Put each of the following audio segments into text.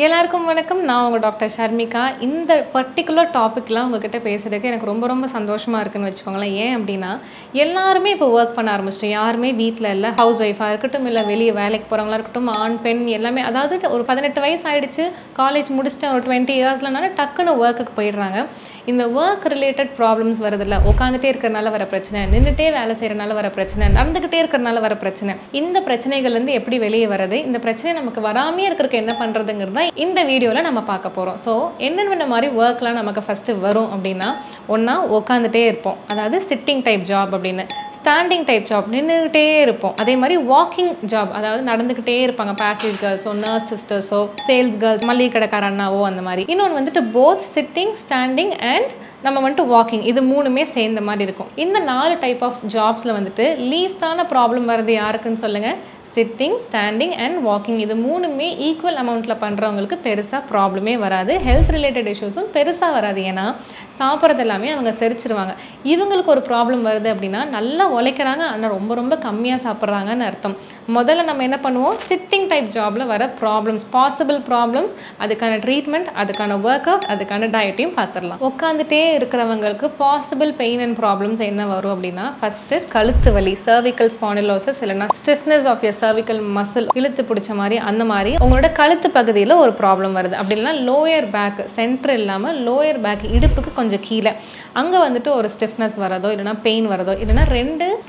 எல்லாருக்கும் வணக்கம். நான் உங்கள் டாக்டர் ஷர்மிகா. இந்த பர்டிகுலர் டாப்பிக்லாம் உங்ககிட்ட பேசுறதுக்கு எனக்கு ரொம்ப ரொம்ப சந்தோஷமாக இருக்குன்னு வச்சுக்கோங்களேன். ஏன் அப்படின்னா, எல்லாருமே இப்போ ஒர்க் பண்ண ஆரம்பிச்சிட்டோம். யாருமே வீட்டில் இல்லை. ஹவுஸ் ஒய்ஃபாக இருக்கட்டும், இல்லை வெளியே வேலைக்கு போகிறவங்களா இருக்கட்டும், ஆண் பெண் எல்லாமே. அதாவது ஒரு 18 வயசு ஆகிடுச்சு, காலேஜ் முடிச்சுட்டு ஒரு 20 இயர்ஸ்லனால டக்குன்னு ஒர்க்குக்கு போயிடுறாங்க. இந்த ஒர்க் ரிலேட்டட் ப்ராப்ளம்ஸ் வருதில்ல, உட்காந்துட்டே இருக்கிறனால வர பிரச்சனை, நின்றுட்டே வேலை செய்கிறனால வர பிரச்சனை, நடந்துக்கிட்டே இருக்கிறனால வர பிரச்சனை, இந்த பிரச்சனைகள்லேருந்து எப்படி வெளியே வர்றது, இந்த பிரச்சனை நமக்கு வராமே இருக்கிறதுக்கு என்ன பண்ணுறதுங்கிறது தான் இந்த வீடியோவில் நம்ம பார்க்க போகிறோம். ஸோ என்னென்ன மாதிரி ஒர்க்லாம் நமக்கு ஃபஸ்ட்டு வரும் அப்படின்னா, ஒன்றா உட்காந்துட்டே இருப்போம், அதாவது சிட்டிங் டைப் ஜாப் அப்படின்னு. ஸ்டாண்டிங் டைப் ஜாப், நின்றுக்கிட்டே இருப்போம். அதே மாதிரி வாக்கிங் ஜாப், அதாவது நடந்துக்கிட்டே இருப்பாங்க, பேசேஜ் கேர்ள்ஸோ, நர்ஸ் சிஸ்டர்ஸோ, சேல்ஸ் கேர்ள்ஸ், மளிகை கடைக்கார அண்ணாவோ அந்த மாதிரி. இன்னொன்று வந்துட்டு போத் சிட்டிங், ஸ்டாண்டிங் அண்ட் நம்ம வந்துட்டு வாக்கிங், இது மூணுமே சேர்ந்த மாதிரி இருக்கும். இந்த 4 டைப் ஆஃப் ஜாப்ஸில் வந்துட்டு லீஸ்டான ப்ராப்ளம் வருது யாருக்குன்னு சொல்லுங்கள்? Sitting, standing and walking. இது மூணுமே ஈக்குவல் அமௌண்ட்டில் பண்ணுறவங்களுக்கு பெருசாக ப்ராப்ளமே வராது. ஹெல்த் ரிலேட்டட் இஷ்யூஸும் பெருசாக வராது. ஏன்னா சாப்பிட்றது எல்லாமே அவங்க செரிச்சிருவாங்க. இவங்களுக்கு ஒரு ப்ராப்ளம் வருது அப்படின்னா, நல்லா உழைக்கிறாங்க ஆனால் ரொம்ப ரொம்ப கம்மியாக சாப்பிட்றாங்கன்னு அர்த்தம். முதல்ல நம்ம என்ன பண்ணுவோம்? சிட்டிங் டைப் ஜாபில் வர ப்ராப்ளம்ஸ், பாசிபிள் ப்ராப்ளம்ஸ், அதுக்கான ட்ரீட்மெண்ட், அதுக்கான ஒர்க் அவுட், அதுக்கான டயட்டையும் பார்த்துடலாம். உட்காந்துட்டே இருக்கிறவங்களுக்கு பாசிபிள் பெயின் அண்ட் ப்ராப்ளம்ஸ் என்ன வரும் அப்படின்னா, ஃபஸ்ட்டு கழுத்து வலி, சர்விக்கல் ஸ்பாண்டிலோசிஸ், இல்லைனா stiffness of your cervical muscle, இழுத்து பிடிச்ச மாதிரி அந்த மாதிரி உங்களோட கழுத்து பகுதியில் ஒரு ப்ராப்ளம் வருது. அப்படி இல்லைனா லோயர் பேக், சென்டர் இல்லாமல் லோயர் பேக், இடுப்புக்கு கொஞ்சம் கீழே அங்கே வந்துட்டு ஒரு ஸ்டிஃப்னஸ் வரதோ, இல்லைனா பெயின் வரதோ, இல்லைனா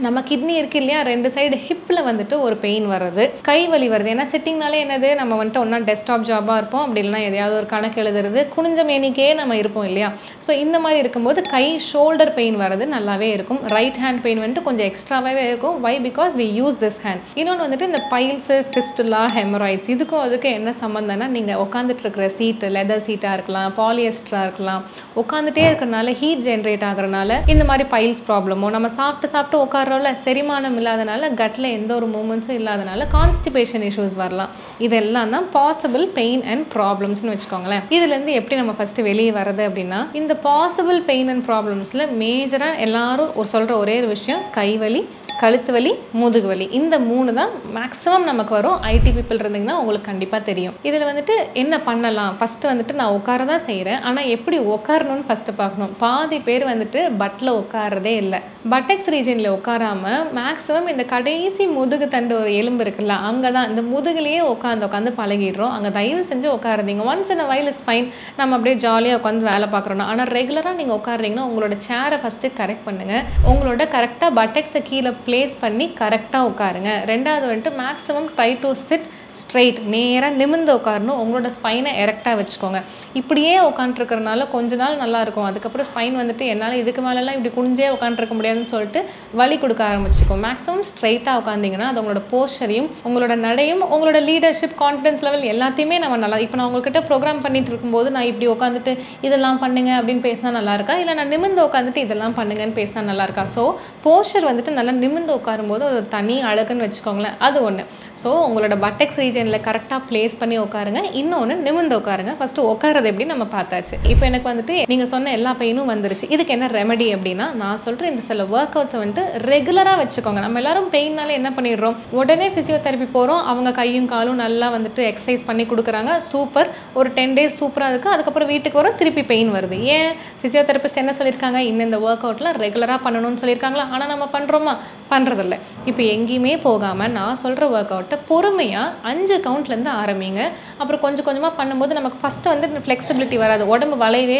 நம்ம கிட்னி இருக்கு இல்லையா, 2 சைடு ஹிப்பில் வந்துட்டு ஒரு பெயின் வர்றது, கை வலி வருது. ஏன்னா சிட்டிங்னாலே என்னது, நம்ம வந்துட்டு ஒன்றா டெஸ்க்டாப் ஜாபாக இருப்போம், அப்படி இல்லைனா எதையாவது ஒரு கணக்கு எழுதுறது, குனிஞ்ச மேனிக்கே நம்ம இருப்போம் இல்லையா. ஸோ இந்த மாதிரி இருக்கும்போது கை ஷோல்டர் பெயின் வரது நல்லாவே இருக்கும். ரைட் ஹேண்ட் பெயின் வந்துட்டு கொஞ்சம் எக்ஸ்ட்ராவே இருக்கும். Why? Because we use this hand. இன்னொன்று வந்துட்டு இந்த பைல்ஸு, ஃபிஸ்டுலா, ஹெமராய்ட்ஸ், இதுக்கும் அதுக்கு என்ன சம்மந்தம்னா, நீங்கள் உட்காந்துட்டு இருக்கிற சீட்டு, லெதர் சீட்டாக இருக்கலாம், பாலியஸ்டராக இருக்கலாம், உட்காந்துட்டே இருக்கிறனால ஹீட் ஜென்ரேட் ஆகிறனால இந்த மாதிரி பைல்ஸ் ப்ராப்ளமோ, நம்ம சாப்பிட்டு உட்காரோம்ல, செரிமானம் இல்லாதனால கட்டில் எந்த ஒரு மூமெண்ட்ஸும் இல்லாதனால கான்ஸ்டிபேஷன் இஷ்யூஸ் வரலாம். இதெல்லாம் தான் பாசிபிள் பெயின் அண்ட் ப்ராப்ளம்ஸ்னு வச்சுக்கோங்களேன். இதுலேருந்து எப்படி நம்ம ஃபஸ்ட்டு வெளியே வர்றது அப்படின்னா, இந்த பாசிபிள் பெயின் அண்ட் ப்ராப்ளம்ஸில் மேஜராக எல்லாரும் சொல்கிற ஒரே ஒரு விஷயம், கைவலி, கழுத்து வலி, முதுகு வலி. இந்த 3 தான் மேக்ஸிமம் நமக்கு வரும். ஐடி பீப்புள் இருந்தீங்கன்னா உங்களுக்கு கண்டிப்பாக தெரியும். இதில் வந்துட்டு என்ன பண்ணலாம்? ஃபஸ்ட்டு வந்துட்டு நான் உட்கார தான் செய்கிறேன், ஆனால் எப்படி உட்காரணும்னு ஃபஸ்ட்டு பார்க்கணும். பாதி பேர் வந்துட்டு பட்டில் உட்காரதே இல்லை. பட்டெக்ஸ் ரீஜனில் உட்காராமல் மேக்ஸிமம் இந்த கடைசி முதுகு தண்டு ஒரு எலும்பு இருக்குல்ல, அங்கே தான் இந்த முதுகுலேயே உட்காந்து பழகிடுறோம். அங்கே தயவு செஞ்சு உட்காருதீங்க. Once in a while is fine, நம்ம அப்படியே ஜாலியாக உட்காந்து வேலை பார்க்குறோன்னா. ஆனால் ரெகுலராக நீங்கள் உட்காருறீங்கன்னா உங்களோட சேரை ஃபஸ்ட்டு கரெக்ட் பண்ணுங்கள். உங்களோட கரெக்டாக பட்டெக்ஸை கீழே ப்ளேஸ் பண்ணி கரெக்டாக உட்காருங்க. ரெண்டாவது வந்துட்டு maximum try to sit straight, நேராக நிமிர்ந்து உட்காரணும். உங்களோட ஸ்பைனை எரெக்டாக வச்சுக்கோங்க. இப்படியே உட்காந்துருக்கிறதுனால கொஞ்ச நாள் நல்லாயிருக்கும். அதுக்கப்புறம் ஸ்பைன் வந்துட்டு என்னால் இதுக்கு மேலெலாம் இப்படி குனிஞ்சே உட்காந்துருக்க முடியாதுன்னு சொல்லிட்டு வலி கொடுக்க ஆரம்பிச்சிக்கும். மேக்ஸிமம் ஸ்ட்ரெயிட்டாக உட்காந்திங்கன்னா அது உங்களோட போஸ்டரையும், உங்களோட நடையும், உங்களோட லீடர்ஷிப், கான்ஃபிடன்ஸ் லெவல் எல்லாத்தையுமே நம்ம நல்லா. இப்போ நான் உங்கள்கிட்ட ப்ரோக்ராம் பண்ணிட்டு இருக்கும்போது நான் இப்படி உட்காந்துட்டு இதெல்லாம் பண்ணுங்க அப்படின்னு பேசினா நல்லா இருக்கா, இல்லை நான் நிமிர்ந்து உட்காந்துட்டு இதெல்லாம் பண்ணுங்கன்னு பேசினா நல்லா இருக்கா? ஸோ போஸ்டர் வந்துட்டு நல்லா நிமிர்ந்து உட்காரும்போது அது தனி அழகுன்னு வச்சுக்கோங்களேன். அது ஒன்று. ஸோ உங்களோட பட்டெக்ஸ் ரீஜனில் கரெக்டாக ப்ளேஸ் பண்ணி உட்காருங்க. இன்னொன்று நிமிர்ந்து உட்காருங்க. ஃபஸ்ட்டு உட்காரது எப்படி நம்ம பார்த்தாச்சு. இப்போ எனக்கு வந்துட்டு நீங்கள் சொன்ன எல்லா பெயினும் வந்துருச்சு. இதுக்கு என்ன ரெமெடி அப்படின்னா, நான் சொல்கிற இந்த சில ஒர்க் அவுட்ஸை வந்துட்டு ரெகுலராக வச்சுக்கோங்க. நம்ம எல்லாரும் பெயின்னால என்ன பண்ணிடுறோம், உடனே ஃபிசியோதெரப்பி போகிறோம், அவங்க கையும் காலும் நல்லா வந்துட்டு எக்ஸசைஸ் பண்ணி கொடுக்குறாங்க, சூப்பர், ஒரு 10 days சூப்பராக இருக்குது. அதுக்கப்புறம் வீட்டுக்கு வரும், திருப்பி பெயின் வருது. ஏன்? ஃபிசியோதெரபிஸ்ட் என்ன சொல்லியிருக்காங்க, இந்த ஒர்க் அவுட்டில் ரெகுலராக பண்ணணும்னு சொல்லியிருக்காங்களா? ஆனால் நம்ம பண்ணுறோமா? பண்ணுறதில்ல. இப்போ எங்கேயுமே போகாமல் நான் சொல்கிற ஒர்க் அவுட்டை பொறுமையாக 5 கவுண்ட்லேருந்து ஆரம்பிங்க. அப்புறம் கொஞ்சம் கொஞ்சமாக பண்ணும்போது நமக்கு ஃபஸ்ட்டு வந்து ஃப்ளெக்சிபிலிட்டி வராது, உடம்பு வளையவே.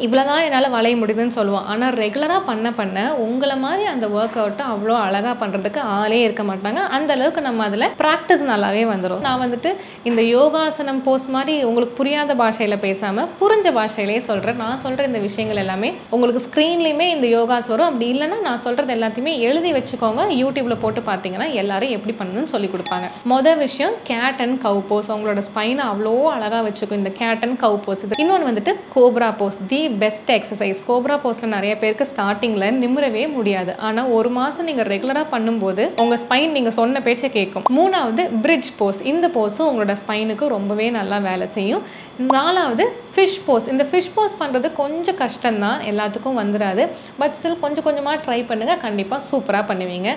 இவ்வளோதான் என்னால் வளைய முடியுதுன்னு சொல்லுவோம். ஆனால் ரெகுலராக பண்ண உங்களை மாதிரி அந்த ஒர்க் அவுட்டை அவ்வளோ அழகாக பண்ணுறதுக்கு ஆளே இருக்க மாட்டாங்க. அந்த அளவுக்கு நம்ம அதில் ப்ராக்டிஸ் நல்லாவே வந்துடும். நான் வந்துட்டு இந்த யோகாசனம் போஸ் மாதிரி உங்களுக்கு புரியாத பாஷையில் பேசாமல் புரிஞ்ச பாஷையிலே சொல்கிறேன். நான் சொல்கிற இந்த விஷயங்கள் எல்லாமே உங்களுக்கு ஸ்க்ரீன்லேயுமே இந்த யோகாஸ் வரும். அப்படி இல்லைன்னா நான் சொல்கிறது எல்லாத்தையுமே எழுதி வச்சுக்கோங்க. யூடியூப்பில் போட்டு பார்த்தீங்கன்னா எல்லாரும் எப்படி பண்ணணும்னு சொல்லி கொடுப்பாங்க. மொதல் விஷயம் கேட் அண்ட் கவ் போஸ். உங்களோட ஸ்பைனை அவ்வளோ அழகாக வச்சுக்கும் இந்த கேட் அண்ட் கவ் போஸ். இது இன்னொன்று வந்துட்டு cobra pose, the best exercise. Cobra போஸில் நிறைய பேருக்கு ஸ்டார்டிங்கில் நிமிரவே முடியாது. ஆனால் 1 மாதம் நீங்கள் ரெகுலராக பண்ணும்போது உங்கள் ஸ்பைன் நீங்கள் சொன்ன பேச்சை கேட்கும். 3வது பிரிட்ஜ் போஸ். இந்த போஸும் உங்களோட ஸ்பைனுக்கு ரொம்பவே நல்லா வேலை செய்யும். 4வது ஃபிஷ் போஸ். இந்த ஃபிஷ் போஸ் பண்ணுறது கொஞ்சம் கஷ்டம்தான், எல்லாத்துக்கும் வந்துடாது. பட் ஸ்டில் கொஞ்சம் கொஞ்சமாக ட்ரை பண்ணுங்கள், கண்டிப்பாக சூப்பராக பண்ணுவீங்க.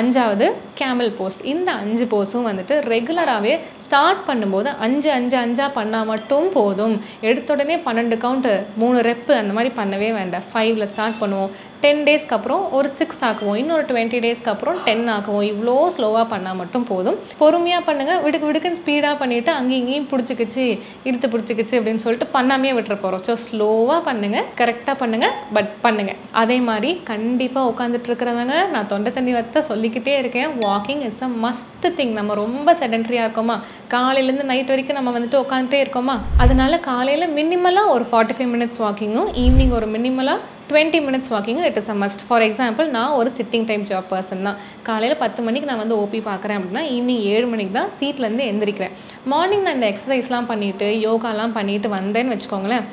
5வது கேமல் போஸ். இந்த 5 போஸும் வந்துட்டு ரெகுலராக ரெகுலராகவே ஸ்டார்ட் பண்ணும்போது 5 பண்ணால் மட்டும் போதும். எடுத்த உடனே 12 கவுண்ட் 3 ரெப்பு அந்த மாதிரி பண்ணவே வேண்டாம். 5ல் ஸ்டார்ட் பண்ணுவோம், 10 டேஸ்க்கு அப்புறம் ஒரு 6 ஆக்குவோம், இன்னொரு 20 டேஸ்க்கு அப்புறம் 10 ஆக்குவோம். இவ்வளோ ஸ்லோவாக பண்ணால் மட்டும் போதும். பொறுமையாக பண்ணுங்கள். விடுக்குன்னு ஸ்பீடாக பண்ணிவிட்டு அங்கேயும் இங்கேயும் பிடிச்சிக்கிச்சு இழுத்து பிடிச்சிக்கிச்சு அப்படின்னு சொல்லிட்டு பண்ணாமே விட்டுற போகிறோம். ஸோ ஸ்லோவாக பண்ணுங்கள், கரெக்டாக பண்ணுங்கள், பட் பண்ணுங்கள். அதே மாதிரி கண்டிப்பாக உட்காந்துட்டு இருக்கிறவங்க, நான் தொண்டை தண்ணி வத்த சொல்லிக்கிட்டே இருக்கேன், walking is a must thing. நம்ம ரொம்ப செடென்ட்ரியாக இருக்கோமா, காலையிலேருந்து நைட் வரைக்கும் நம்ம வந்துட்டு உட்காந்துட்டே இருக்கோமா, அதனால காலையில் மினிமலாக ஒரு 45 மினிட்ஸ் வாக்கிங்கும், ஈவினிங் ஒரு மினிமலாக 20 minutes walking it is a must. For example, நான் ஒரு சிட்டிங் டைம் ஜாப் பர்சன் தான். காலையில் 10 மணிக்கு நான் வந்து ஓபி பார்க்குறேன் அப்படின்னா ஈவினிங் 7 மணிக்கு தான் சீட்லேருந்து எந்திரிக்கிறேன். மார்னிங் நான் இந்த எக்ஸசைஸ்லாம் பண்ணிவிட்டு யோகாலாம் பண்ணிட்டு வந்தேன்னு வச்சுக்கோங்களேன்,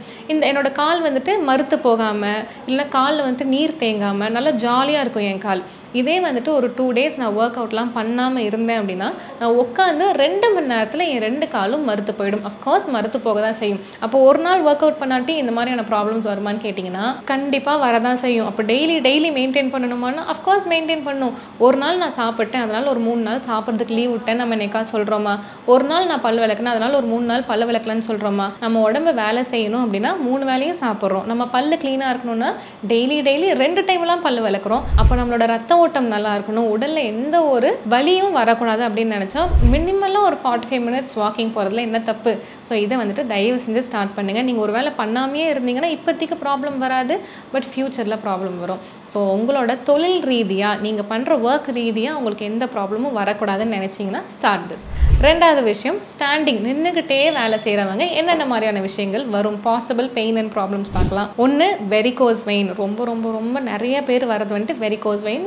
என்னோட கால் வந்துட்டு மறுத்து போகாமல், இல்லைனா காலில் வந்துட்டு நீர் தேங்காமல் நல்லா ஜாலியாக இருக்கும் என் கால். இதே வந்துட்டு ஒரு 2 டேஸ் நான் ஒர்க் அவுட்லாம் பண்ணாமல் இருந்தேன் அப்படின்னா நான் உட்காந்து 2 மணி நேரத்தில் என் 2 காலும் மறுத்து போயிடும். அஃப்கோர்ஸ் மறுத்து போக தான் செய்யும். அப்போ ஒரு நாள் ஒர்க் அவுட் பண்ணாட்டி இந்த மாதிரியான ப்ராப்ளம்ஸ் வருமானு கேட்டிங்கன்னா கண்டிப்பாக வரதான் செய்யும். அப்போ டெய்லி மெயின்டைன் பண்ணணுமானா அஃப்கோர்ஸ் மெயின்டைன் பண்ணணும். ஒரு நாள் நான் சாப்பிட்டேன், அதனால் ஒரு 3 நாள் சாப்பிட்றதுக்கு லீவ் விட்டேன் நம்ம என்னைக்கா சொல்கிறோமா? ஒரு நாள் நான் பல் விளக்குனேன், அதனால் ஒரு 3 நாள் பல்ல விளக்கலன்னு சொல்கிறோமா? நம்ம உடம்பு வேலை செய்யணும் அப்படின்னா 3 வேலையும் சாப்பிட்றோம். நம்ம பல்லு க்ளீனாக இருக்கணும்னா டெய்லி 2 டைம்லாம் பல்லு விளக்குறோம். அப்போ நம்மளோட ரத்த ஓட்டம் நல்லா இருக்கணும், உடல்ல எந்த ஒரு வலியும் வரக்கூடாது அப்படின்னு நினைச்சா மினிமலாக ஒரு 45 மினிட்ஸ் வாக்கிங் போகிறதுல என்ன தப்பு? ஸோ இதை வந்துட்டு தயவு செஞ்சு ஸ்டார்ட் பண்ணுங்கள். நீங்கள் ஒரு வேளை பண்ணாமையே இருந்தீங்கன்னா இப்போதைக்கு ப்ராப்ளம் வராது, பட் ஃப்யூச்சரில் ப்ராப்ளம் வரும். ஸோ உங்களோட தொழில் ரீதியாக நீங்கள் பண்ணுற ஒர்க் ரீதியாக உங்களுக்கு எந்த ப்ராப்ளமும் வரக்கூடாதுன்னு நினச்சிங்கன்னா ஸ்டார்ட் திஸ். ரெண்டாவது விஷயம், ஸ்டாண்டிங், நின்றுக்கிட்டே வேலை செய்கிறவங்க என்னென்ன மாதிரியான விஷயங்கள் வரும், பாசிபிள் பெயின் அண்ட் ப்ராப்ளம்ஸ் பார்க்கலாம். ஒன்று, வெரிகோஸ் வெயின். ரொம்ப ரொம்ப ரொம்ப நிறைய பேர் வரது வந்துட்டு வெரிகோஸ் வெயின்.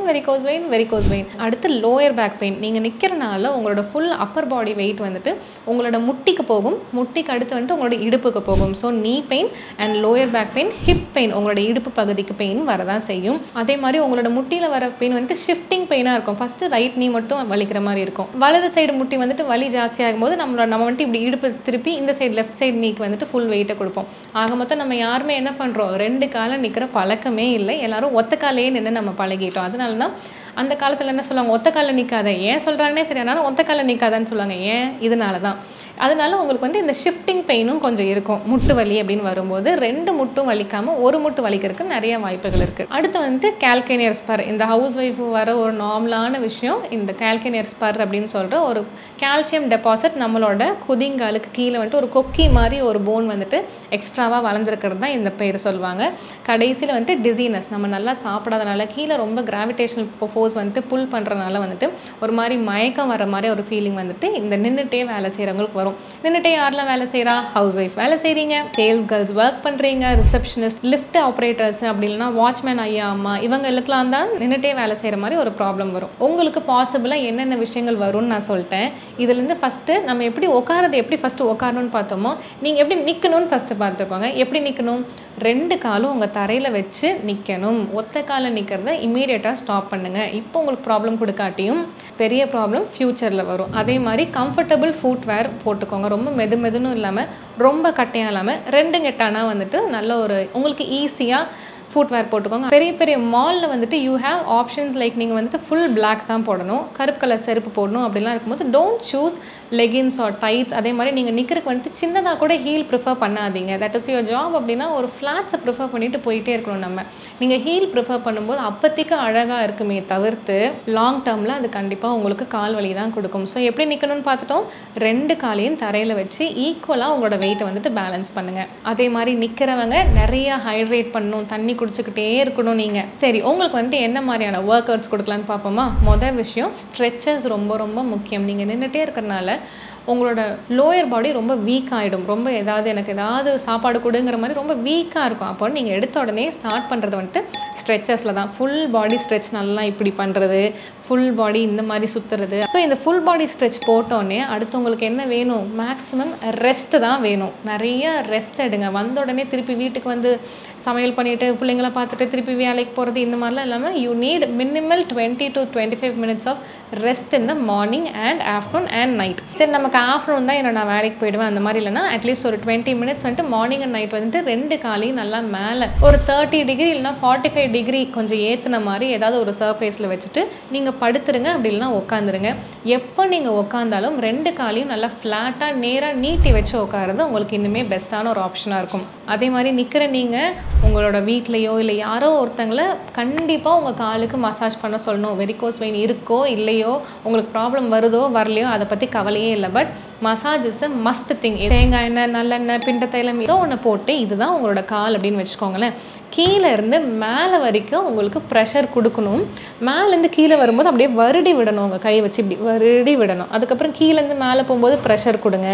அடுத்து லோயர் பேக் பெயின். நீங்கள் நிற்கிறனால உங்களோட ஃபுல் அப்பர் பாடி வெயிட் வந்துட்டு உங்களோட முட்டிக்கு போகும், முட்டிக்கு அடுத்து வந்துட்டு உங்களோட இடுப்புக்கு போகும். So knee pain and lower back pain, hip pain, உங்களோட இடுப்பு பகுதிக்கு பெயின் வரதான் செய்யும். அதே மாதிரி உங்களோட முட்டியில் வர பெயின் வந்துட்டு ஷிஃப்டிங் பெயினாக இருக்கும். ஃபஸ்ட்டு ரைட் நீ மட்டும் வலிக்கிற மாதிரி இருக்கும். வலது சைடு முட்டி வந்துட்டு வலி ஜாஸ்தியாகும் போது நம்ம வந்துட்டு இப்படி இடுப்பு திருப்பி இந்த சைடு லெஃப்ட் சைடு நீக்கு வந்துட்டு ஃபுல் வெயிட்டை கொடுப்போம். ஆக மொத்தம் நம்ம யாருமே என்ன பண்ணுறோம், 2 காலம் நிற்கிற பழக்கமே இல்லை. எல்லாரும் ஒத்த காலையே நின்று நம்ம பழகிட்டோம். அதனால தான் அந்த காலத்தில் என்ன சொல்லுவாங்க, ஒத்த காலில் நிற்காத. ஏன் சொல்கிறாங்கன்னே தெரியாதனால ஒத்த காலில் நிற்காதான்னு சொல்லுவாங்க. ஏன்? இதனால தான். அதனால உங்களுக்கு வந்து இந்த ஷிஃப்டிங் பெயினும் கொஞ்சம் இருக்கும். முட்டு வலி அப்படின்னு வரும்போது 2 முட்டும் வலிக்காமல் ஒரு முட்டு வலிக்கிறதுக்கு நிறைய வாய்ப்புகள் இருக்குது. அடுத்து வந்துட்டு கால்கேனியர் ஸ்பர். இந்த ஹவுஸ் ஒய்ஃபு வர ஒரு நார்மலான விஷயம் இந்த கால்கேனியர் ஸ்பர் அப்படின்னு சொல்கிற ஒரு கால்சியம் டெபாசிட் நம்மளோட குதிங்காலுக்கு கீழே வந்துட்டு ஒரு கொக்கி மாதிரி ஒரு போன் வந்துட்டு எக்ஸ்ட்ராவாக வளர்ந்துருக்கிறது தான் இந்த பேர் சொல்லுவாங்க. கடைசியில் வந்துட்டு டிசீனஸ், நம்ம நல்லா சாப்பிடாதனால கீழே ரொம்ப கிராவிடேஷனல் ஃபோர்ஸ் வந்துட்டு புல் பண்ணுறதுனால வந்துட்டு ஒரு மாதிரி மயக்கம் வர மாதிரி ஒரு ஃபீலிங் வந்துட்டு இந்த நின்றுட்டே வேலை செய்கிறவங்களுக்கு வரும். நின்றுட்டே யாரெல்லாம் வேலை செய்கிறா? ஹவுஸ் ஒய்ஃப் வேலை செய்கிறீங்க, சேல்ஸ் கேர்ள்ஸ் ஒர்க் பண்ணுறீங்க, ரிசப்ஷனிஸ்ட், லிஃப்ட் ஆப்ரேட்டர்ஸ், அப்படி இல்லைனா வாட்ச்மேன் ஐயா அம்மா, இவங்களுக்குலாம் தான் நின்றுட்டே வேலை செய்கிற மாதிரி ஒரு ப்ராப்ளம் வரும். உங்களுக்கு பாசிபிளாக என்னென்ன விஷயங்கள் வரும்னு நான் சொல்லிட்டேன். இதுலேருந்து ஃபஸ்ட்டு நம்ம எப்படி உட்காரது, எப்படி ஃபஸ்ட்டு உட்காரணும்னு பார்த்தோமோ நீங்கள் எப்படி நிற்கணும்னு ஃபஸ்ட்டு பார்த்துக்கோங்க. எப்படி நிற்கணும்? 2 காலும் உங்கள் தரையில் வச்சு நிற்கணும். ஒத்த காலை நிற்கிறத இமீடியட்டாக ஸ்டாப் பண்ணுங்கள். இப்போ உங்களுக்கு ப்ராப்ளம் கொடுக்காட்டியும் பெரிய ப்ராப்ளம் ஃப்யூச்சரில் வரும். அதே மாதிரி கம்ஃபர்டபுள் ஃபுட்வேர் போட்டுக்கோங்க. ரொம்ப மெதுன்னு இல்லாமல் ரொம்ப கட்டையாக இல்லாமல் 2 கெட்டானா வந்துட்டு நல்ல ஒரு உங்களுக்கு ஈஸியாக ஃபுட்வேர் போட்டுக்கோங்க. பெரிய மாலில் வந்துட்டு யூ ஹேவ் ஆப்ஷன்ஸ் லைக் நீங்கள் வந்துட்டு ஃபுல் பிளாக் தான் போடணும், கருப்பு கலர் செருப்பு போடணும் அப்படிலாம் இருக்கும்போது don't choose leggings or tights. அதே மாதிரி நீங்கள் நிற்கிறதுக்கு வந்துட்டு சின்னதாக கூட ஹீல் ப்ரிஃபர் பண்ணாதீங்க. தட் இஸ் யுவர் ஜாப் அப்படின்னா ஒரு ஃப்ளாட்ஸை ப்ரிஃபர் பண்ணிட்டு போயிட்டே இருக்கணும். நீங்கள் ஹீல் ப்ரிஃபர் பண்ணும்போது அப்போதைக்கு அழகாக இருக்குமே தவிர்த்து லாங் டேர்மில் அது கண்டிப்பாக உங்களுக்கு கால் வலி தான் கொடுக்கும். ஸோ எப்படி நிற்கணும்னு பார்த்துட்டோம். 2 காலையும் தரையில் வச்சு ஈக்குவலாக உங்களோட வெயிட்டை வந்துட்டு பேலன்ஸ் பண்ணுங்கள். அதே மாதிரி நிற்கிறவங்க நிறைய ஹைட்ரேட் பண்ணணும், தண்ணி குடிச்சுக்கிட்டே இருக்கணும். நீங்கள் சரி, உங்களுக்கு வந்துட்டு என்ன மாதிரியான ஒர்க் அவுட்ஸ் கொடுக்கலான்னு பார்ப்போமா? மொதல் விஷயம், ஸ்ட்ரெச்சஸ் ரொம்ப ரொம்ப முக்கியம். நீங்கள் நின்றுட்டே இருக்கிறனால உங்களோட லோயர் பாடி ரொம்ப வீக் ஆகிடும். ரொம்ப எனக்கு ஏதாவது சாப்பாடு கொடுங்கிற மாதிரி ரொம்ப வீக்காக இருக்கும். அப்போ நீங்கள் எடுத்த உடனே ஸ்டார்ட் பண்ணுறது வந்துட்டு ஸ்ட்ரெச்சஸில் தான். ஃபுல் பாடி ஸ்ட்ரெச் நல்லா இப்படி பண்ணுறது, ஃபுல் பாடி இந்த மாதிரி சுற்றுறது. ஸோ இந்த ஃபுல் பாடி ஸ்ட்ரெச் போட்டோடனே அடுத்து உங்களுக்கு என்ன வேணும்? மேக்ஸிமம் ரெஸ்ட்டு தான் வேணும். நிறைய ரெஸ்ட் எடுங்க. வந்த உடனே திருப்பி வீட்டுக்கு வந்து சமையல் பண்ணிவிட்டு பிள்ளைங்களை பார்த்துட்டு திருப்பி வேலைக்கு போகிறது இந்த மாதிரிலாம் இல்லாமல் you need minimal 20 to 25 minutes of rest in the morning and afternoon and night. சரி, நமக்கு ஆஃப்டர்நூன் தான் நான் வேலைக்கு போயிடுவேன் அந்த மாதிரி இல்லைனா அட்லீஸ்ட் ஒரு 20 மினிட்ஸ் வந்துட்டு மார்னிங் அண்ட் நைட் வந்துட்டு 2 காலையும் நல்லா மேலே ஒரு 30 டிகிரி இல்லைனா 45 டிகிரி கொஞ்சம் ஏற்றுன மாதிரி ஏதாவது ஒரு சர்ஃபேஸில் வச்சுட்டு நீங்கள் படுத்துருங்க, அப்படி இல்லைனா உட்காந்துருங்க. எப்போ நீங்கள் உட்காந்தாலும் 2 காலையும் நல்லா ஃப்ளாட்டாக நேராக நீட்டி வச்சு உட்காருறது உங்களுக்கு இன்னுமே பெஸ்ட்டான ஒரு ஆப்ஷனாக இருக்கும். அதே மாதிரி நிற்கிற நீங்கள் உங்களோட வீட்லேயோ இல்லை யாரோ ஒருத்தங்களை கண்டிப்பாக உங்கள் காலுக்கு மசாஜ் பண்ண சொல்லணும். வெரிகோஸ் வெயின் இருக்கோ இல்லையோ, உங்களுக்கு ப்ராப்ளம் வருதோ வரலையோ அதை பற்றி கவலையே இல்லை. But massage is a must thing. தேங்காய் எண்ணெய், நல்லெண்ணெய், பிண்ட தைலம் ஏதோ ஒன்று போட்டு இதுதான் உங்களோட கால் அப்படின்னு வச்சுக்கோங்களேன். கீழே இருந்து மேலே வரைக்கும் உங்களுக்கு ப்ரெஷர் கொடுக்கணும். மேலேருந்து கீழே வரும்போது அப்படியே வருடி விடணும். உங்கள் கை வச்சு இப்படி வருடி விடணும். அதுக்கப்புறம் கீழேருந்து மேலே போகும்போது ப்ரெஷர் கொடுங்க.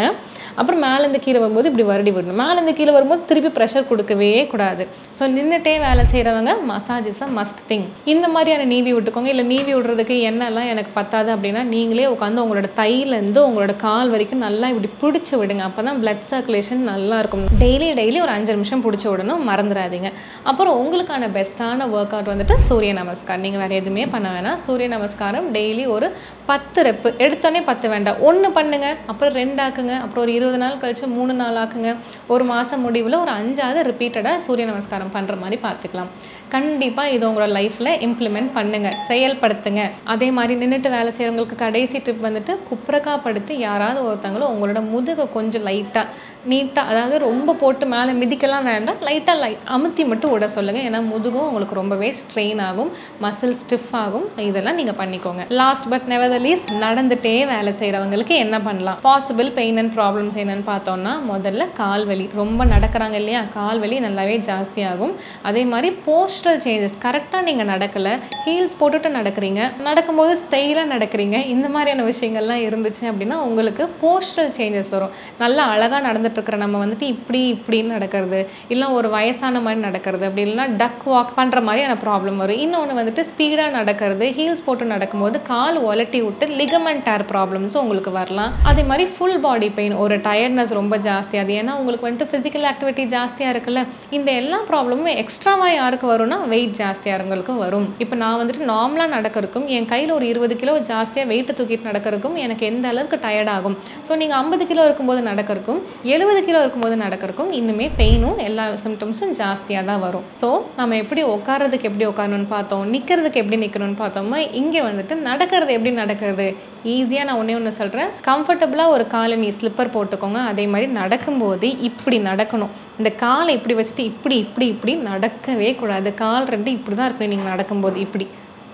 அப்புறம் மேலேருந்து கீழே வரும்போது இப்படி வருடி விடணும். மேலேருந்து கீழே வரும்போது திருப்பி ப்ரெஷர் கொடுக்கவே கூடாது. ஸோ நின்றுட்டே வேலை செய்கிறவங்க massage is a must thing. இந்த மாதிரியான நீவி விட்டுக்கோங்க. இல்லை நீவி விடுறதுக்கு எண்ணெய்லாம் எனக்கு பத்தாது அப்படின்னா நீங்களே உட்காந்து உங்களோட தையிலேருந்து உங்களோட கால் வரைக்கும் நல்லா இப்படி பிடிச்சி விடுங்க. அப்போ தான் பிளட் சர்க்குலேஷன் நல்லா இருக்கும். டெய்லி ஒரு 5 நிமிஷம் பிடிச்சி விடணும், மறந்துடாதீங்க. அப்புறம் உங்களுக்கான பெஸ்ட்டான ஒர்க் அவுட் வந்துட்டு சூரிய நமஸ்காரம். நீங்கள் வேறு எதுவுமே பண்ண வேணாம். சூரிய நமஸ்காரம் டெய்லி ஒரு 10 ரெப்பு. எடுத்தோடனே 10 வேண்டாம், 1 பண்ணுங்க, அப்புறம் 2 ஆக்குங்க, அப்புறம் ஒரு 20 நாள் கழிச்சு 3 நாள் ஆக்குங்க. ஒரு மாதம் முடிவில் ஒரு 5ஆவது ரிப்பீட்டடாக சூரிய நமஸ்காரம் பண்ணுற மாதிரி பார்த்துக்கலாம். கண்டிப்பாக இது உங்களோட லைஃப்பில் இம்ப்ளிமெண்ட் பண்ணுங்கள், செயல்படுத்துங்க. அதே மாதிரி நின்றுட்டு வேலை செய்கிறவங்களுக்கு கடைசி டிப் வந்துட்டு குப்புறக்கா படுத்து யாராவது ஒருத்தங்களும் உங்களோட முதுகை கொஞ்சம் லைட்டாக நீட்டாக, அதாவது ரொம்ப போட்டு மேலே மிதிக்கலாம் வேண்டாம், லைட்டாக அமுத்தி மட்டும் விட சொல்லுங்கள். ஏன்னா முதுகும் உங்களுக்கு ரொம்பவே ஸ்ட்ரெயின் ஆகும், மசில் ஸ்டிஃப் ஆகும். ஸோ இதெல்லாம் நீங்கள் பண்ணிக்கோங்க. Last but never the least, நடந்துகிட்டே வேலை செய்கிறவங்களுக்கு என்ன பண்ணலாம்? பாசிபிள் பெயின் அண்ட் ப்ராப்ளம்ஸ் என்னென்னு பார்த்தோம்னா, முதல்ல கால் வலி. ரொம்ப நடக்கிறாங்க இல்லையா, கால் வலி நல்லாவே ஜாஸ்தியாகும். அதே மாதிரி போஸ்டரல் சேஞ்சஸ், கரெக்டாக நீங்கள் நடக்கலை, ஹீல்ஸ் போட்டுட்டு நடக்கிறீங்க, நடக்கும்போது ஸ்டைலாக நடக்கிறீங்க, இந்த மாதிரியான விஷயங்கள்லாம் இருந்துச்சு அப்படின்னா உங்களுக்கு போஸ்டரல் சேஞ்சஸ் வரும். நல்லா அழகாக நடந்துட்டு இருக்கிற நம்ம வந்துட்டு இப்படின்னு நடக்கிறது, இல்லை ஒரு வயசான மாதிரி நடக்கிறது, அப்படி இல்லைன்னா டக் வாக் பண்ணுற மாதிரியான ப்ராப்ளம் வரும். இன்னொன்று வந்துட்டு ஸ்பீடாக நடக்கிறது, ஹீல்ஸ் போட்டு நடக்கும்போது கால் ஒலட்டி விட்டு லிகமெண்ட் டேர் ப்ராப்ளம்ஸும் உங்களுக்கு வரலாம். அதே மாதிரி ஃபுல் பாடி பெயின், ஒரு டயர்ட்னஸ் ரொம்ப ஜாஸ்தி, அது ஏன்னா உங்களுக்கு வந்துட்டு ஃபிசிக்கல் ஆக்டிவிட்டி ஜாஸ்தியாக இருக்குல்ல. இந்த எல்லா ப்ராப்ளமும் எக்ஸ்ட்ராவாக யாருக்கு வரும்னா வெயிட் ஜாஸ்தியாகிறவங்களுக்கு வரும். இப்போ நான் வந்துட்டு நார்மலாக நடக்கிறதுக்கும் என் கையில் ஒரு 20 கிலோ ஜாஸ்தியாக வெயிட்டு தூக்கிட்டு நடக்கிறதுக்கும் எனக்கு எந்த அளவுக்கு டயர்ட் ஆகும். ஸோ நீங்கள் 50 கிலோ இருக்கும்போது நடக்கிறதுக்கும் 70 கிலோ இருக்கும்போது நடக்கிறதுக்கும் இன்னுமே பெயினும் எல்லா சிம்டம்ஸும் ஜாஸ்தியாக தான் வரும். ஸோ நம்ம எப்படி உட்காரதுக்கு எப்படி உட்காரணும்னு பார்த்தோம், நிற்கிறதுக்கு எப்படி நிற்கணும்னு பார்த்தோமா. இங்கே வந்துட்டு நடக்கிறது எப்படி நடக்கிறது ஈஸியாக நான் ஒன்று சொல்கிறேன். கம்ஃபர்டபுளாக ஒரு காலை நீ ஸ்லிப்பர் போட்டுக்கோங்க. அதே மாதிரி நடக்கும்போது இப்படி நடக்கணும். இந்த காலை இப்படி வச்சுட்டு இப்படி நடக்கவே கூடாது. கால் 2 இப்படி தான் இருக்கணும் நீங்கள் நடக்கும்போது, இப்படி.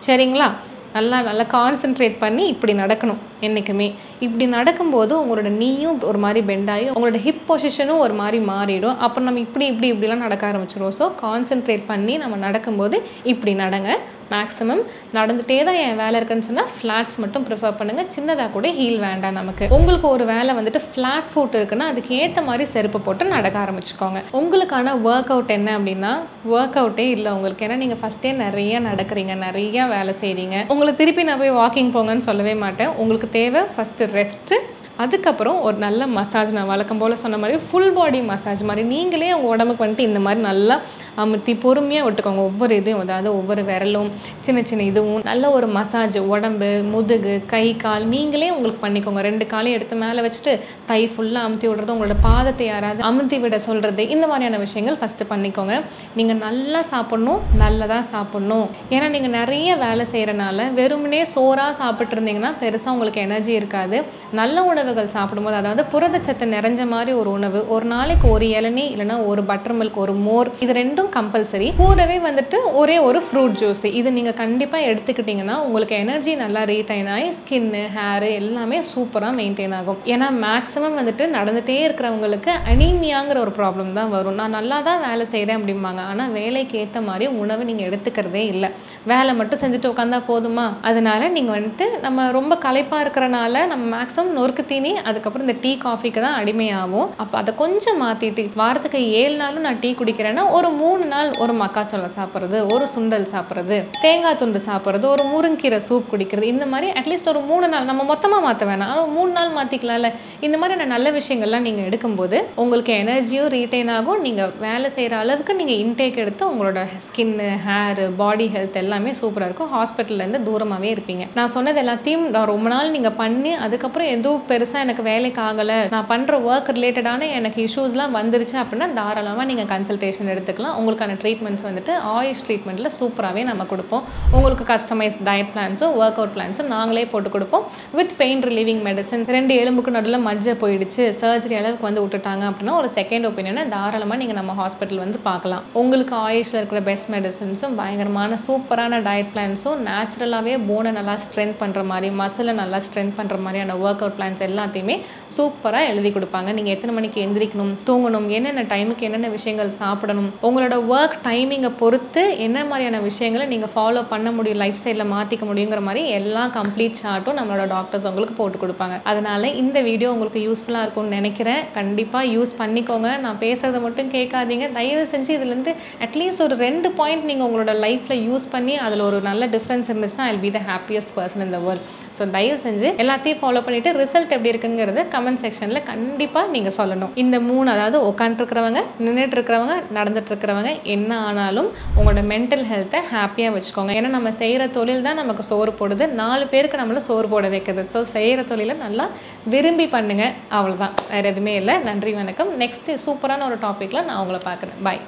சரிங்களா? நல்லா கான்சென்ட்ரேட் பண்ணி இப்படி நடக்கணும் என்றைக்குமே. இப்படி நடக்கும்போது உங்களோட நீயும் ஒரு மாதிரி பெண்டாகி உங்களோட ஹிப் பொசிஷனும் ஒரு மாதிரி மாறிடும். அப்புறம் நம்ம இப்படிலாம் நடக்க ஆரம்பிச்சிடும். ஸோ கான்சென்ட்ரேட் பண்ணி நம்ம நடக்கும்போது இப்படி நடங்க. மேக்ஸிமம் நடந்துகிட்டே தான் என் வேலை இருக்குன்னு சொன்னால் ஃப்ளாட்ஸ் மட்டும் ப்ரிஃபர் பண்ணுங்கள். சின்னதாக கூட ஹீல் வேண்டாம் நமக்கு. உங்களுக்கு ஒரு வேலை வந்துட்டு ஃப்ளாட் ஃபுட் இருக்குன்னா அதுக்கு ஏற்ற மாதிரி செருப்பு போட்டு நடக்க ஆரம்பிச்சுக்கோங்க. உங்களுக்கான ஒர்க் அவுட் என்ன அப்படின்னா ஒர்க் அவுட்டே இல்லை உங்களுக்கு. ஏன்னா நீங்கள் ஃபஸ்ட்டே நிறைய நடக்கிறீங்க, நிறையா வேலை செய்கிறீங்க. உங்களுக்கு திருப்பி நான் போய் வாக்கிங் போங்கன்னு சொல்லவே மாட்டேன். உங்களுக்கு தேவை ஃபஸ்ட்டு ரெஸ்ட்டு, அதுக்கப்புறம் ஒரு நல்ல மசாஜ். நான் வழக்கம் போல் சொன்ன மாதிரி ஃபுல் பாடி மசாஜ் மாதிரி நீங்களே உங்கள் உடம்புக்கு வந்துட்டு இந்த மாதிரி நல்லா அமுத்தி பொறுமையாக விட்டுக்கோங்க. ஒவ்வொரு இதையும், அதாவது ஒவ்வொரு விரலும் சின்ன இதுவும் நல்ல ஒரு மசாஜ். உடம்பு, முதுகு, கை, கால் நீங்களே உங்களுக்கு பண்ணிக்கோங்க. 2 காலையும் எடுத்து மேலே வச்சுட்டு தை ஃபுல்லாக அமுத்தி விடுறது, உங்களோட பாதத்தை யாராவது அமுத்தி விட சொல்கிறது, இந்த மாதிரியான விஷயங்கள் ஃபஸ்ட்டு பண்ணிக்கோங்க. நீங்கள் நல்லா சாப்பிட்ணும், நல்லதாக சாப்பிட்ணும். ஏன்னா நீங்கள் நிறைய வேலை செய்கிறனால வெறுமனே சோறாக சாப்பிட்டு இருந்தீங்கன்னா பெருசாக உங்களுக்கு எனர்ஜி இருக்காது. நல்ல உணவுகள் சாப்பிடும்போது, அதாவது புரதச்சத்து நிறைஞ்ச மாதிரி ஒரு உணவு, ஒரு நாளைக்கு ஒரு இளநீ இல்லைனா ஒரு பட்டர் மில்க், ஒரு மோர், இது 2ம் கம்பல்சரி. கூடவே வந்துட்டு ஒரே ஒரு ஃப்ரூட் ஜூஸ், இது நீங்கள் கண்டிப்பாக எடுத்துக்கிட்டிங்கன்னா உங்களுக்கு எனர்ஜி நல்லா ரீடைன் ஆகி ஸ்கின்னு, ஹேரு எல்லாமே சூப்பராக மெயின்டைன் ஆகும். ஏன்னா மேக்ஸிமம் வந்துட்டு நடந்துகிட்டே இருக்கிறவங்களுக்கு அனீமியாங்கிற ஒரு ப்ராப்ளம் தான் வரும். நான் நல்லா தான் வேலை செய்கிறேன் அப்படிம்பாங்க, ஆனால் வேலைக்கு ஏற்ற மாதிரி உணவு நீங்கள் எடுத்துக்கிறதே இல்லை. வேலை மட்டும் செஞ்சுட்டு உட்காந்தா போதுமா? அதனால நீங்கள் வந்துட்டு நம்ம ரொம்ப களைப்பாக இருக்கிறனால நம்ம மேக்ஸிமம் நொறுக்கு தீனி, அதுக்கப்புறம் இந்த டீ காஃபிக்கு தான் அடிமையாகும். அப்போ அதை கொஞ்சம் மாற்றிட்டு வாரத்துக்கு 7 நாளும் நான் டீ குடிக்கிறேன்னா ஒரு 3 நாள் ஒரு மக்காச்சோளம் சாப்பிட்றது, ஒரு சுண்டல் சாப்பிட்றது, தேங்காய் துண்டு சாப்பிட்றது, ஒரு முருங்கீரை சூப் குடிக்கிறது, இந்த மாதிரி அட்லீஸ்ட் ஒரு 3 நாள் நம்ம மொத்தமாக மாற்ற வேணாம், ஆனால் 3 நாள் மாற்றிக்கலாம்ல. இந்த மாதிரி நல்ல விஷயங்கள்லாம் நீங்கள் எடுக்கும்போது உங்களுக்கு எனர்ஜியும் ரீட்டைன் ஆகும். நீங்கள் வேலை செய்கிற அளவுக்கு நீங்கள் இன்டேக் எடுத்து உங்களோட ஸ்கின்னு, ஹேரு, பாடி ஹெல்த் எல்லாமே சூப்பராக இருக்கும். ஹாஸ்பிட்டல்லேருந்து தூரமாகவே இருப்பீங்க. நான் சொன்னது எல்லாத்தையும் ரொம்ப நாள் நீங்கள் பண்ணி அதுக்கப்புறம் எதுவும் பெருசாக பெருசாக எனக்கு வேலைக்கு ஆகலை, நான் பண்ணுற ஒர்க் ரிலேட்டடான எனக்கு இஷ்யூஸ்லாம் வந்துருச்சு அப்படின்னா தாராளமாக நீங்கள் கன்சல்டேஷன் எடுத்துக்கலாம். உங்களுக்கான ட்ரீட்மெண்ட்ஸ் வந்துட்டு ஆயுஷ் ட்ரீட்மெண்ட்டில் சூப்பராகவே நம்ம கொடுப்போம். உங்களுக்கு கஸ்டமைஸ்ட் டயட் பிளான்ஸும் ஒர்க் அவுட் பிளான்ஸும் நாங்களே போட்டு கொடுப்போம். With pain relieving medicine. 2 எலும்புக்கு நடுவில் மஜ்ஜை போயிடுச்சு, சர்ஜரி அளவுக்கு வந்து விட்டுட்டாங்க அப்படின்னா ஒரு செகண்ட் ஒப்பீனியனை தாராளமாக நீங்கள் நம்ம ஹாஸ்பிட்டல் வந்து பார்க்கலாம். உங்களுக்கு ஆயுஷில் இருக்கிற பெஸ்ட் மெடிசன்ஸும் பயங்கரமான சூப்பரான டயட் பிளான்ஸும் நேச்சுரலாகவே போனை நல்லா ஸ்ட்ரென்த் பண்ணுற மாதிரி, மசிலை நல்லா ஸ்ட்ரென்த் பண்ணுற மாதிரியான ஒர்க் அவுட் பிளான்ஸ் எல்லாத்தையுமே சூப்பராக எழுதி கொடுப்பாங்க. நீங்கள் எத்தனை மணிக்கு எந்திரிக்கணும், தூங்கணும், என்னென்ன டைமுக்கு என்னென்ன விஷயங்கள் சாப்பிடணும், உங்களோட ஒர்க் டைமிங்கை பொறுத்து என்ன மாதிரியான விஷயங்களை நீங்கள் ஃபாலோ பண்ண முடியும், லைஃப் ஸ்டைலில் மாற்றிக்க முடியுங்கிற மாதிரி எல்லா கம்ப்ளீட் சார்ட்டும் நம்மளோட டாக்டர்ஸ் உங்களுக்கு போட்டு கொடுப்பாங்க. அதனால இந்த வீடியோ உங்களுக்கு யூஸ்ஃபுல்லாக இருக்கும்னு நினைக்கிறேன். கண்டிப்பாக யூஸ் பண்ணிக்கோங்க. நான் பேசுறதை மட்டும் கேட்காதீங்க. தயவு செஞ்சு இதுலேருந்து அட்லீஸ்ட் ஒரு 2 பாயிண்ட் நீங்கள் உங்களோட லைஃப்பில் யூஸ் பண்ணி அதில் ஒரு நல்ல டிஃப்ரென்ஸ் இருந்துச்சுன்னா I will be the happiest person in the world. So தயவு செஞ்சு எல்லாத்தையும் ஃபாலோ பண்ணிவிட்டு ரிசல்ட் எப்படி இருக்குங்கிறத கமெண்ட் செக்ஷனில் கண்டிப்பாக நீங்கள் சொல்லணும். இந்த 3, அதாவது உட்காந்துருக்கிறவங்க, நின்றுட்டு இருக்கிறவங்க, நடந்துட்டு இருக்கிறவங்க, என்ன ஆனாலும் உங்களோட மென்டல் ஹெல்த்தை ஹாப்பியாக வச்சுக்கோங்க. ஏன்னா நம்ம செய்கிற தொழில் தான் நமக்கு சோறு போடுது, 4 பேருக்கு நம்மளை சோறு போட வைக்கிறது. ஸோ செய்கிற தொழிலை நல்லா விரும்பி பண்ணுங்கள். அவ்வளோதான், வேறு எதுவுமே இல்லை. நன்றி, வணக்கம். நெக்ஸ்ட் சூப்பரான ஒரு டாப்பிக்கில் நான் உங்களை பார்க்குறேன். பாய்.